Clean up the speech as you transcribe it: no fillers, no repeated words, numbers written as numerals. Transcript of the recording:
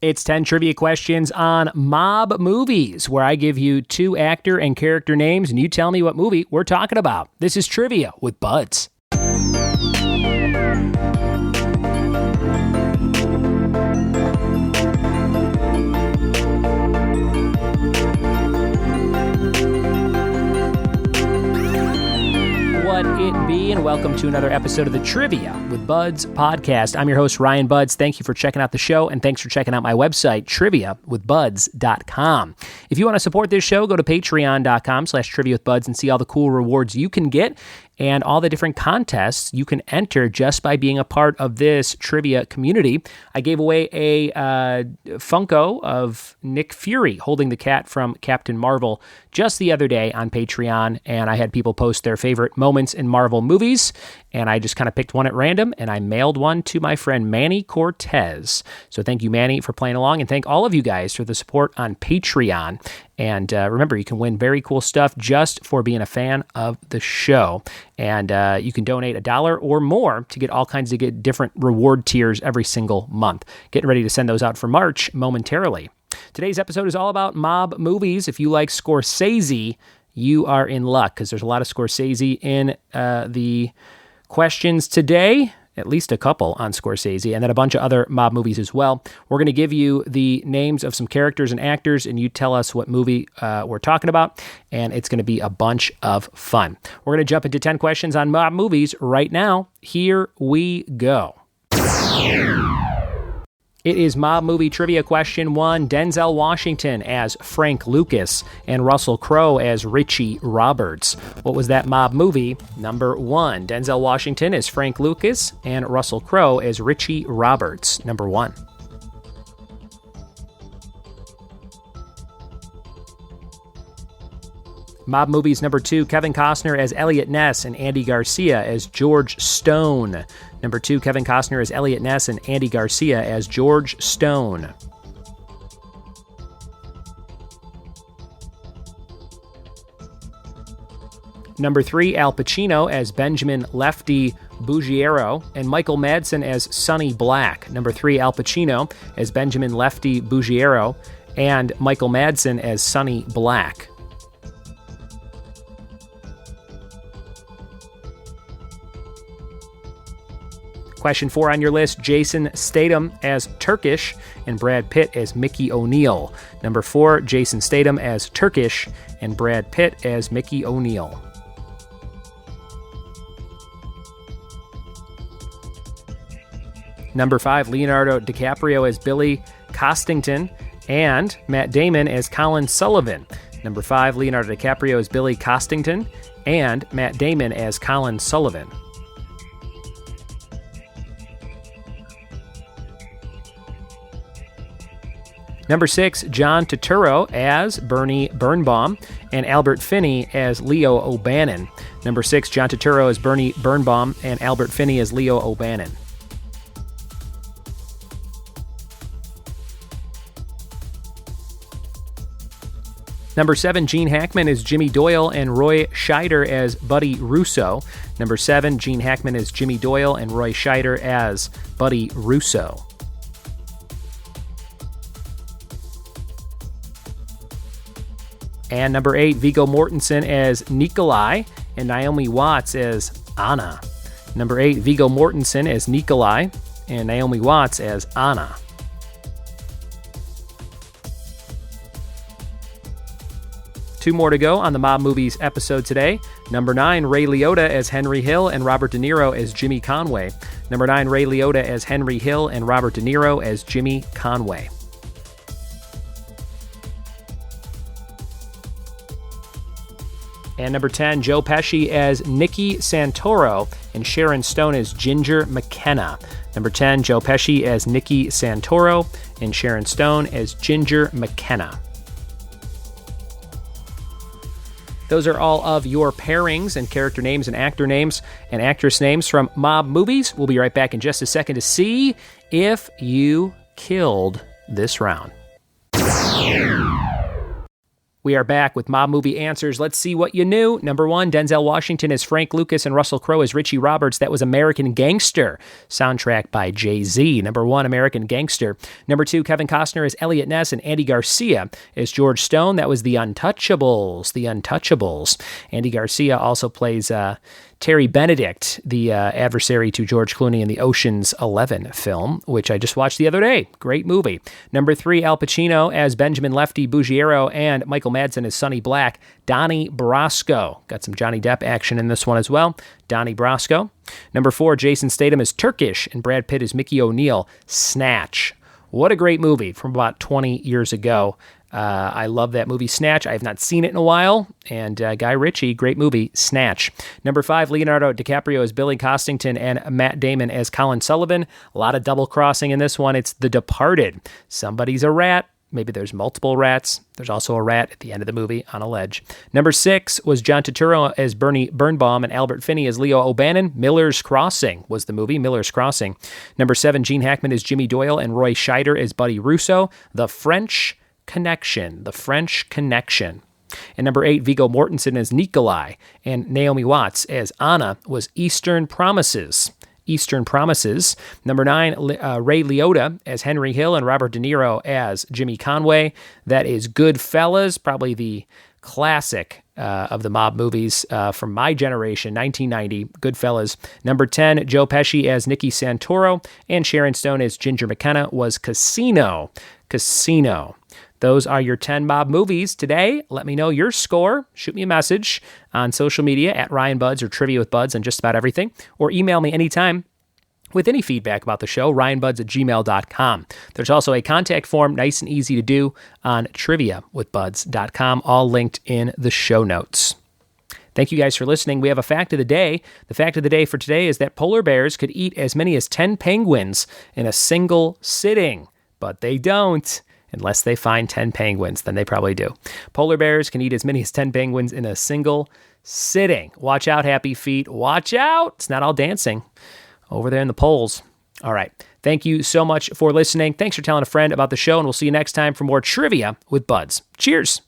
It's 10 trivia questions on mob movies, where I give you 2 actor and character names, and you tell me what movie we're talking about. This is Trivia with Buds. What it be, and welcome to another episode of the Trivia with Buds podcast. I'm your host, Ryan Buds. Thank you for checking out the show, and thanks for checking out my website, triviawithbuds.com. If you want to support this show, go to patreon.com/triviawithbuds and see all the cool rewards you can get and all the different contests you can enter just by being a part of this trivia community. I gave away a Funko of Nick Fury holding the cat from Captain Marvel just the other day on Patreon, and I had people post their favorite moments in Marvel movies, and I just kind of picked one at random, and I mailed one to my friend Manny Cortez. So thank you, Manny, for playing along, and thank all of you guys for the support on Patreon. And remember, you can win very cool stuff just for being a fan of the show. And you can donate $1 or more to get all kinds of different reward tiers every single month. Getting ready to send those out for March momentarily. Today's episode is all about mob movies. If you like Scorsese, you are in luck, because there's a lot of Scorsese in the questions today. At least a couple on Scorsese, and then a bunch of other mob movies as well. We're going to give you the names of some characters and actors, and you tell us what movie we're talking about, and it's going to be a bunch of fun. We're going to jump into 10 questions on mob movies right now. Here we go. It is mob movie trivia question 1. Denzel Washington as Frank Lucas and Russell Crowe as Richie Roberts. What was that mob movie? Number 1. Denzel Washington as Frank Lucas and Russell Crowe as Richie Roberts. Number 1. Mob movies number 2, Kevin Costner as Elliot Ness and Andy Garcia as George Stone. Number 2, Kevin Costner as Elliot Ness and Andy Garcia as George Stone. Number 3, Al Pacino as Benjamin Lefty Buggiero and Michael Madsen as Sonny Black. Number 3, Al Pacino as Benjamin Lefty Buggiero and Michael Madsen as Sonny Black. Question 4 on your list, Jason Statham as Turkish and Brad Pitt as Mickey O'Neill. Number 4, Jason Statham as Turkish and Brad Pitt as Mickey O'Neill. Number 5, Leonardo DiCaprio as Billy Costington and Matt Damon as Colin Sullivan. Number 5, Leonardo DiCaprio as Billy Costington and Matt Damon as Colin Sullivan. Number 6, John Turturro as Bernie Birnbaum and Albert Finney as Leo O'Bannon. Number 6, John Turturro as Bernie Birnbaum and Albert Finney as Leo O'Bannon. Number 7, Gene Hackman as Jimmy Doyle and Roy Scheider as Buddy Russo. Number 7, Gene Hackman as Jimmy Doyle and Roy Scheider as Buddy Russo. And number 8, Viggo Mortensen as Nikolai and Naomi Watts as Anna. Number 8, Viggo Mortensen as Nikolai and Naomi Watts as Anna. Two more to go on the Mob Movies episode today. Number 9, Ray Liotta as Henry Hill and Robert De Niro as Jimmy Conway. Number 9, Ray Liotta as Henry Hill and Robert De Niro as Jimmy Conway. And number 10, Joe Pesci as Nicky Santoro and Sharon Stone as Ginger McKenna. Number 10, Joe Pesci as Nicky Santoro and Sharon Stone as Ginger McKenna. Those are all of your pairings and character names and actor names and actress names from mob movies. We'll be right back in just a second to see if you killed this round. We are back with Mob Movie Answers. Let's see what you knew. Number 1, Denzel Washington as Frank Lucas and Russell Crowe as Richie Roberts. That was American Gangster, soundtrack by Jay-Z. Number 1, American Gangster. Number 2, Kevin Costner as Elliot Ness and Andy Garcia as George Stone. That was The Untouchables. The Untouchables. Andy Garcia also plays Terry Benedict, the adversary to George Clooney in the Ocean's 11 film, which I just watched the other day. Great movie. Number 3, Al Pacino as Benjamin Lefty Buggiero and Michael Madsen as Sonny Black. Donnie Brasco. Got some Johnny Depp action in this one as well. Donnie Brasco. Number 4, Jason Statham as Turkish and Brad Pitt as Mickey O'Neill. Snatch. What a great movie from about 20 years ago. I love that movie, Snatch. I have not seen it in a while. And Guy Ritchie, great movie, Snatch. Number 5, Leonardo DiCaprio as Billy Costington and Matt Damon as Colin Sullivan. A lot of double crossing in this one. It's The Departed. Somebody's a rat. Maybe there's multiple rats. There's also a rat at the end of the movie on a ledge. Number 6 was John Turturro as Bernie Birnbaum and Albert Finney as Leo O'Bannon. Miller's Crossing was the movie, Miller's Crossing. Number 7, Gene Hackman as Jimmy Doyle and Roy Scheider as Buddy Russo. The French Connection. The French Connection. And number 8, Viggo Mortensen as Nikolai and Naomi Watts as Anna was Eastern Promises. Eastern Promises. Number 9, Ray Liotta as Henry Hill and Robert De Niro as Jimmy Conway. That is Goodfellas, probably the classic of the mob movies from my generation, 1990, Goodfellas. Number 10, Joe Pesci as Nicky Santoro and Sharon Stone as Ginger McKenna was Casino. Casino. Those are your 10 mob movies today. Let me know your score. Shoot me a message on social media at Ryan Buds or Trivia with Buds on just about everything, or email me anytime with any feedback about the show, ryanbuds@gmail.com. There's also a contact form, nice and easy to do, on triviawithbuds.com, all linked in the show notes. Thank you guys for listening. We have a fact of the day. The fact of the day for today is that polar bears could eat as many as 10 penguins in a single sitting, but they don't. Unless they find 10 penguins, then they probably do. Polar bears can eat as many as 10 penguins in a single sitting. Watch out, Happy Feet. Watch out. It's not all dancing over there in the poles. All right. Thank you so much for listening. Thanks for telling a friend about the show, and we'll see you next time for more Trivia with Buds. Cheers.